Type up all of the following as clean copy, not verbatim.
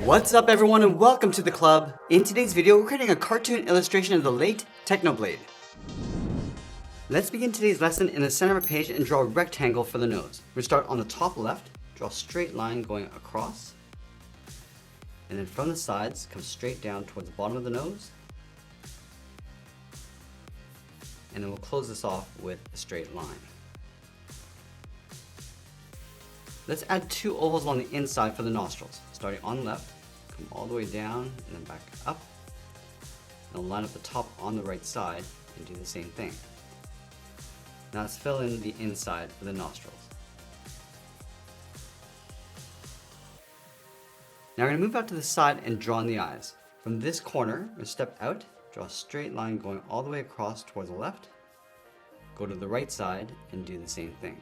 What's up everyone and welcome to the club. In today's video, we're creating a cartoon illustration of the late Technoblade. Let's begin today's lesson in the center of a page and draw a rectangle for the nose. We'll start on the top left, draw a straight line going across, and then from the sides, come straight down towards the bottom of the nose. And then we'll close this off with a straight line. Let's add two ovals along the inside for the nostrils. Starting on the left, come all the way down and then back up. And we'll line up the top on the right side and do the same thing. Now let's fill in the inside for the nostrils. Now we're going to move out to the side and draw in the eyes. From this corner, we'll step out, draw a straight line going all the way across towards the left, go to the right side and do the same thing.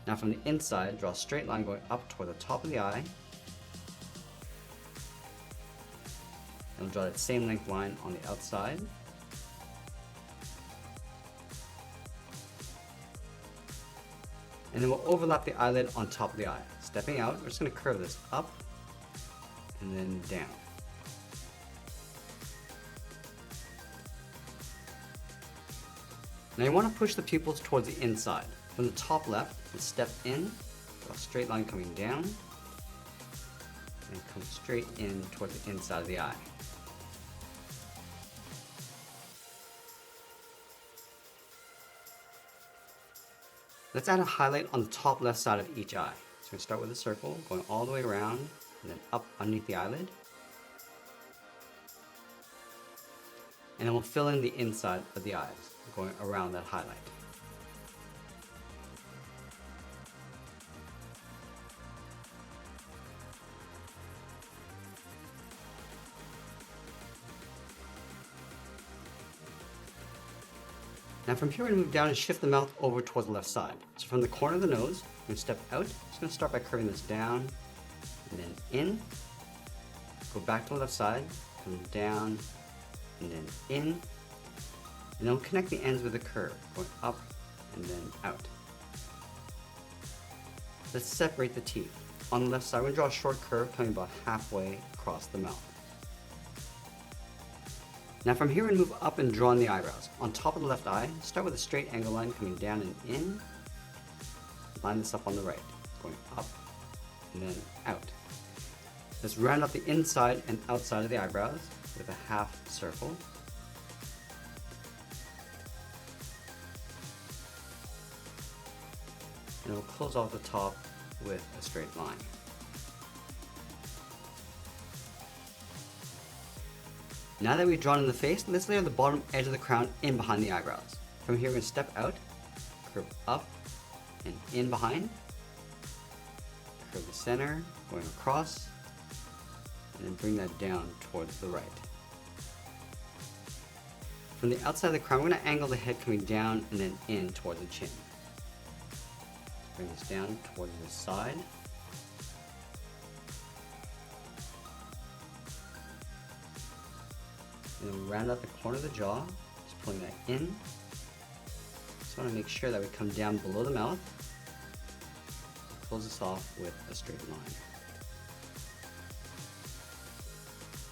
Now from the inside, draw a straight line going up toward the top of the eye. And we'll draw that same length line on the outside. And then we'll overlap the eyelid on top of the eye. Stepping out, we're just going to curve this up and then down. Now you want to push the pupils towards the inside. From the top left, let's step in, draw a straight line coming down, and come straight in toward the inside of the eye. Let's add a highlight on the top left side of each eye. So we're going to start with a circle, going all the way around, and then up underneath the eyelid. And then we'll fill in the inside of the eyes, going around that highlight. Now from here, we're going to move down and shift the mouth over towards the left side. So from the corner of the nose, we're going to step out. Just going to start by curving this down, and then in. Go back to the left side, come down, and then in. And then we'll connect the ends with a curve, going up and then out. Let's separate the teeth. On the left side, we're going to draw a short curve coming about halfway across the mouth. Now from here, we move up and draw in the eyebrows. On top of the left eye, start with a straight angle line coming down and in. Line this up on the right, going up and then out. Let's round up the inside and outside of the eyebrows with a half circle. And we'll close off the top with a straight line. Now that we've drawn in the face, let's layer the bottom edge of the crown in behind the eyebrows. From here, we're going to step out, curve up and in behind, curve the center, going across, and then bring that down towards the right. From the outside of the crown, we're going to angle the head coming down and then in towards the chin. Bring this down towards the side. And then round out the corner of the jaw, just pulling that in. Just want to make sure that we come down below the mouth. Close this off with a straight line.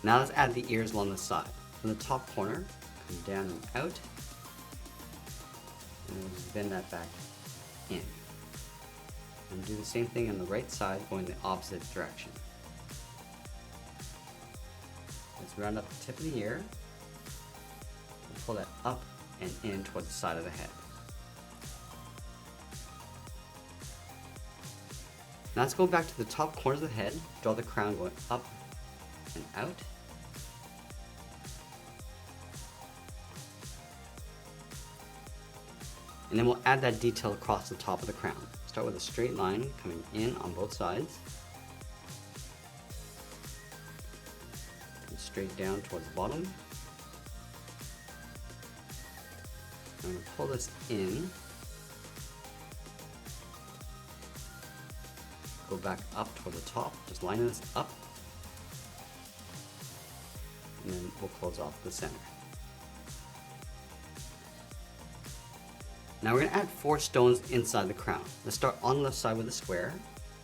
Now let's add the ears along the side. From the top corner, come down and out. And then just bend that back in. And do the same thing on the right side, going the opposite direction. Let's round up the tip of the ear and pull that up and in towards the side of the head. Now let's go back to the top corners of the head, draw the crown going up and out. And then we'll add that detail across the top of the crown. Start with a straight line coming in on both sides. Straight down towards the bottom. I'm going to pull this in. Go back up toward the top, just lining this up. And then we'll close off the center. Now we're going to add 4 stones inside the crown. Let's start on the left side with a square,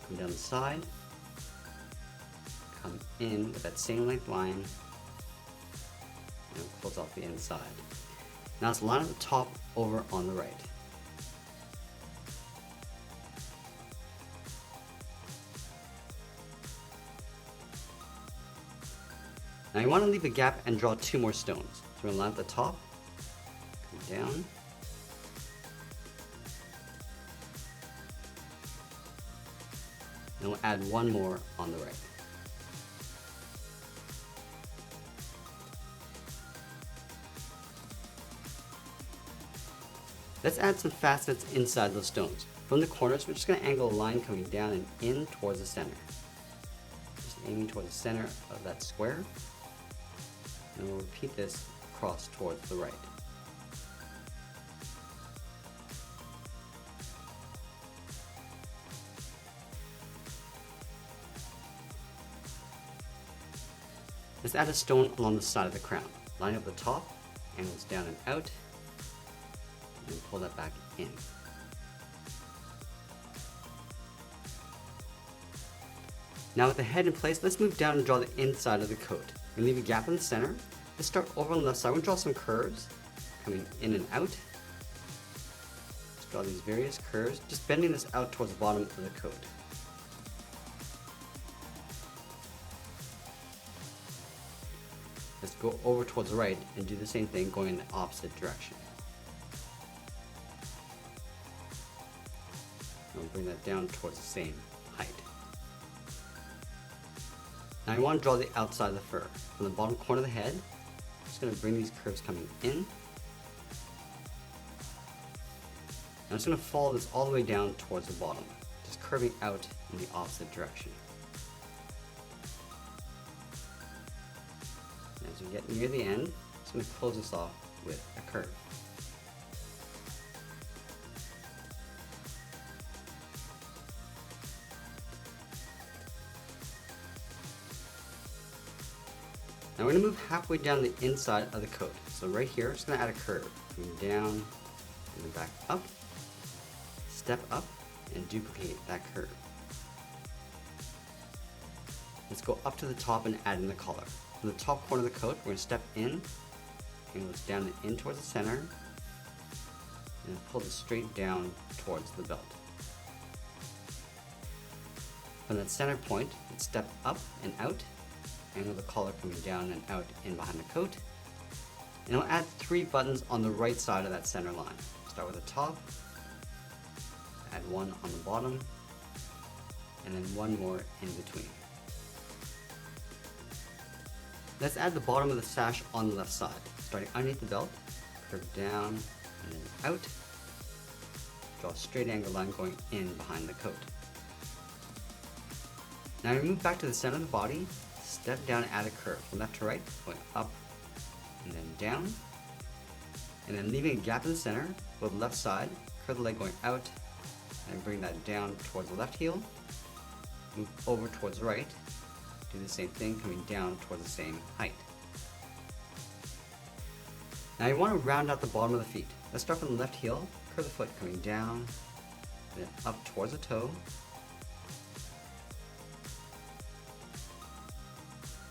come down the side, come in with that same length line and close off the inside. Now let's line up the top over on the right. Now you want to leave a gap and draw 2 more stones. So we're going to line up the top, come down, and we'll add 1 more on the right. Let's add some facets inside those stones. From the corners, we're just going to angle a line coming down and in towards the center. Just aiming towards the center of that square. And we'll repeat this across towards the right. Let's add a stone along the side of the crown. Line up the top, angles down and out, and pull that back in. Now with the head in place, let's move down and draw the inside of the coat. We're going to leave a gap in the center. Let's start over on the left side. We're going to draw some curves coming in and out. Let's draw these various curves, just bending this out towards the bottom of the coat. Let's go over towards the right and do the same thing going in the opposite direction. We'll bring that down towards the same height. Now you want to draw the outside of the fur. From the bottom corner of the head, I'm just going to bring these curves coming in. I'm just going to follow this all the way down towards the bottom, just curving out in the opposite direction. As we get near the end, I'm just going to close this off with a curve. Now we're going to move halfway down the inside of the coat. So right here, I'm just going to add a curve, coming down and then back up, step up, and duplicate that curve. Let's go up to the top and add in the collar. From the top corner of the coat, we're going to step in, angles down and in towards the center, and pull this straight down towards the belt. From that center point, let's step up and out, angle the collar coming down and out in behind the coat, and we'll add 3 buttons on the right side of that center line. Start with the top, add 1 on the bottom, and then 1 more in between. Let's add the bottom of the sash on the left side. Starting underneath the belt, curve down and then out. Draw a straight angle line going in behind the coat. Now we move back to the center of the body, step down and add a curve from left to right, going up and then down. And then leaving a gap in the center, go to the left side, curve the leg going out, and bring that down towards the left heel. Move over towards the right. Do the same thing, coming down towards the same height. Now you want to round out the bottom of the feet. Let's start from the left heel, curve the foot coming down, then up towards the toe.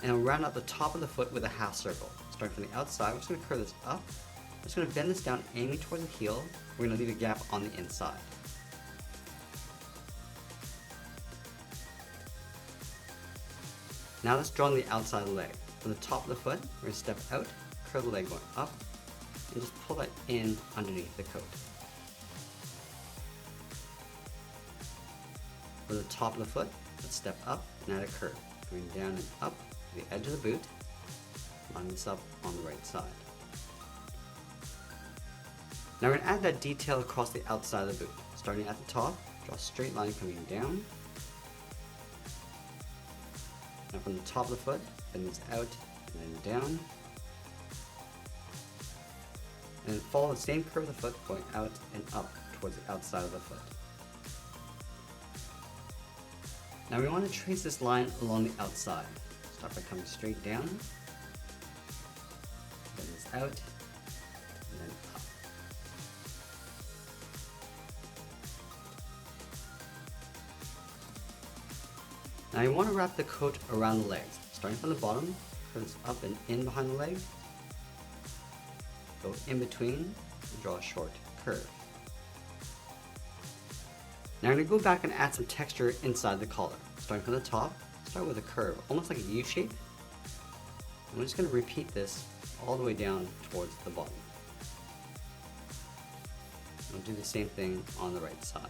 And we'll round out the top of the foot with a half circle. Starting from the outside, we're just going to curve this up. We're just going to bend this down, aiming towards the heel. We're going to leave a gap on the inside. Now let's draw on the outside of the leg. From the top of the foot, we're going to step out, curve the leg going up, and just pull that in underneath the coat. From the top of the foot, let's step up and add a curve, going down and up to the edge of the boot. Line this up on the right side. Now we're going to add that detail across the outside of the boot. Starting at the top, draw a straight line coming down. Now from the top of the foot, bend this out and then down. And then follow the same curve of the foot going out and up towards the outside of the foot. Now we want to trace this line along the outside. Start by coming straight down, bend this out, and then up. Now you want to wrap the coat around the legs. Starting from the bottom, curve this up and in behind the leg. Go in between and draw a short curve. Now I'm going to go back and add some texture inside the collar. Starting from the top, start with a curve, almost like a U shape. And we're just going to repeat this all the way down towards the bottom. We'll do the same thing on the right side.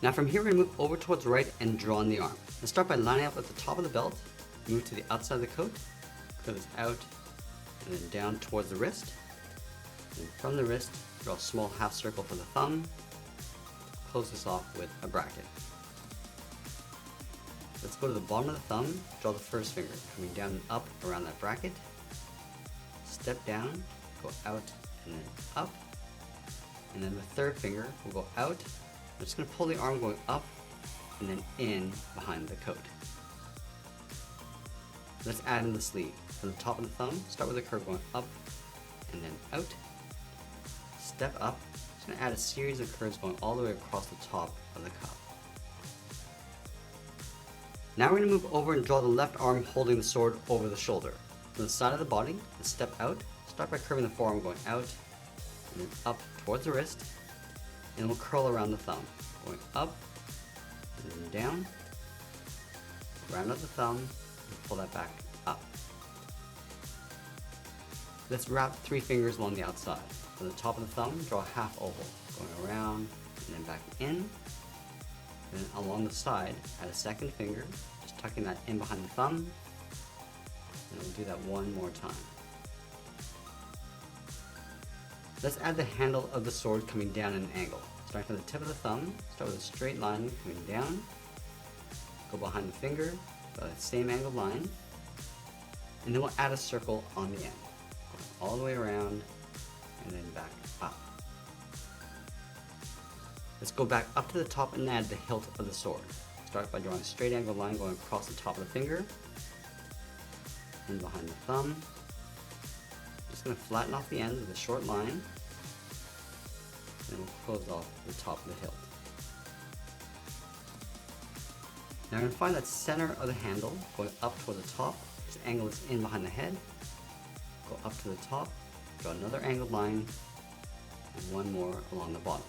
Now from here we're going to move over towards the right and draw on the arm. Let's start by lining up at the top of the belt, move to the outside of the coat, curve this out, and then down towards the wrist. And from the wrist, draw a small half circle for the thumb, close this off with a bracket. Let's go to the bottom of the thumb, draw the first finger, coming down and up around that bracket. Step down, go out and then up. And then the third finger will go out. I'm just going to pull the arm going up and then in behind the coat. Let's add in the sleeve. From the top of the thumb, start with a curve going up and then out. Step up. Just going to add a series of curves going all the way across the top of the cuff. Now we're going to move over and draw the left arm holding the sword over the shoulder. From the side of the body, let's step out. Start by curving the forearm going out and then up towards the wrist. And we'll curl around the thumb, going up and then down. Round up the thumb and pull that back up. Let's wrap 3 fingers along the outside. From the top of the thumb, draw a half oval, going around and then back in. Then along the side, add a second finger, just tucking that in behind the thumb. And we'll do that one more time. Let's add the handle of the sword coming down at an angle. Starting from the tip of the thumb, start with a straight line coming down, go behind the finger, draw that same angled line, and then we'll add a circle on the end, going all the way around and then back up. Let's go back up to the top and add the hilt of the sword. Start by drawing a straight angled line going across the top of the finger, and behind the thumb. Just going to flatten off the ends with a short line, and we'll close off the top of the hilt. Now we're going to find that center of the handle, going up toward the top, just angle this in behind the head, go up to the top, draw another angled line, and one more along the bottom.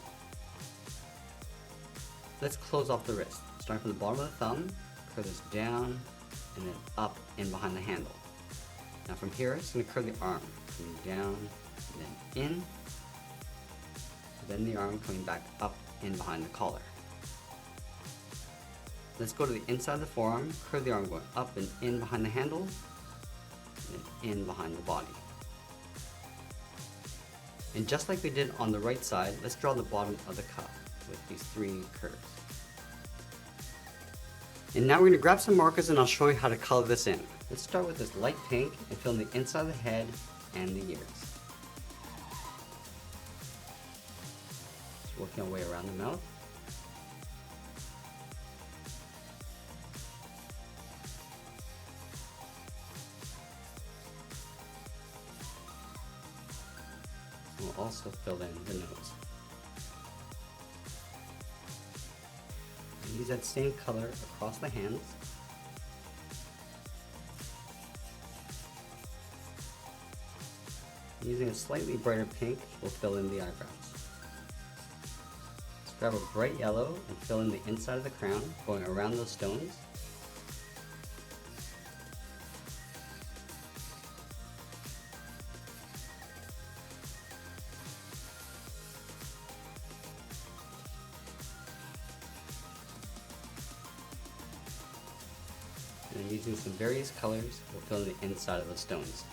Let's close off the wrist. Starting from the bottom of the thumb, curve this down, and then up in behind the handle. Now from here, it's going to curve the arm, coming down, and then in, then the arm coming back up in behind the collar. Let's go to the inside of the forearm, curve the arm going up and in behind the handle, and then in behind the body. And just like we did on the right side, let's draw the bottom of the cuff with these 3 curves. And now we're going to grab some markers and I'll show you how to color this in. Let's start with this light pink and fill in the inside of the head and the ears. Just working our way around the mouth. We'll also fill in the nose. Use that same color across the hands. Using a slightly brighter pink, we'll fill in the eyebrows. Let's grab a bright yellow and fill in the inside of the crown, going around those stones. And using some various colors, we'll fill in the inside of the stones.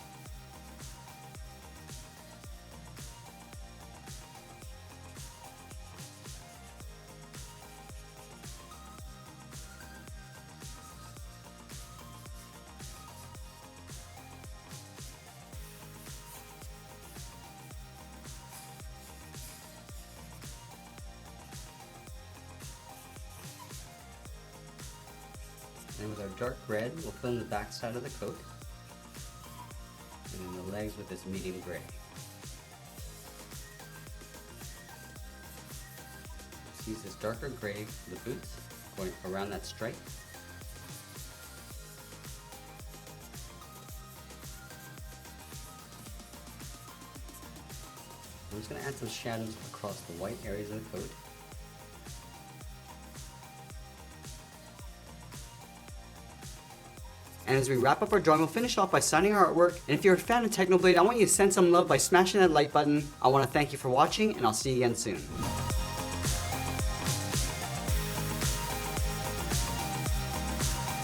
And with our dark red, we'll fill in the back side of the coat, and then the legs with this medium gray. use this darker gray for the boots, going around that stripe. I'm just going to add some shadows across the white areas of the coat. And as we wrap up our drawing, we'll finish off by signing our artwork. And if you're a fan of Technoblade, I want you to send some love by smashing that like button. I want to thank you for watching, and I'll see you again soon.